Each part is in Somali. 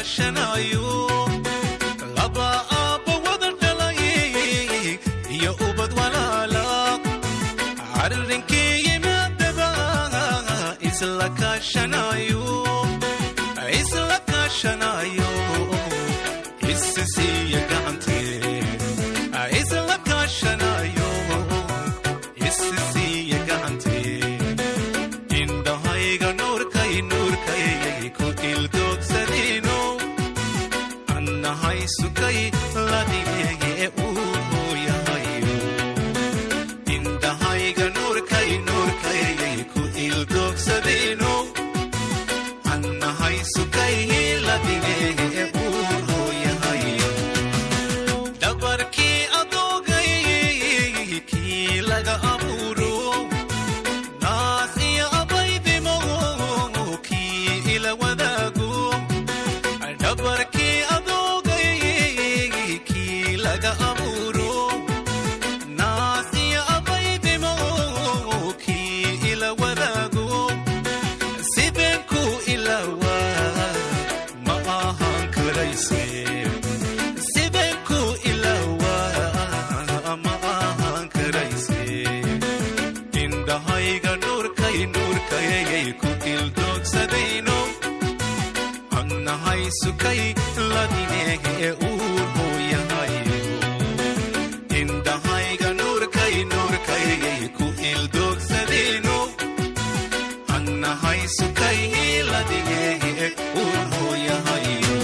kaashanayo laba aabba wada dhalay iyo ubad walaala arrinkii yimaadaba isla kaashanayo isisiiya gacantee isla kaashanayo isisiiya gacantee indhahayga nuurkay ku ildoogsadino annahay sukay ladineye uu yahayo indhahayga nuurkay ku ildoogsadino annahay sukay ladineye uu yahayo dabarkii adoogay kii laga abuuro naas iyo abaydimo kii ila wadaago dabarkii adoogay kii laga abuuro naas iyo abaydimo kii ila wadaago sideen ku ilawa ma ahaan karayse sideen ku ilawa ma ahaan karayse indhahayga nuurkay ku ildoogsadayno annahay sukay ladineye uu yahayo indhahayga nuurkay ku ildoogsadayno annahay sukay ladineye uu yahayo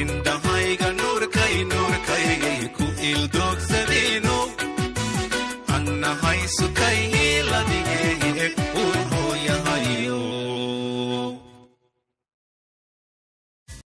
indhahayga nuurkay ku ildoogsadino annahay sukay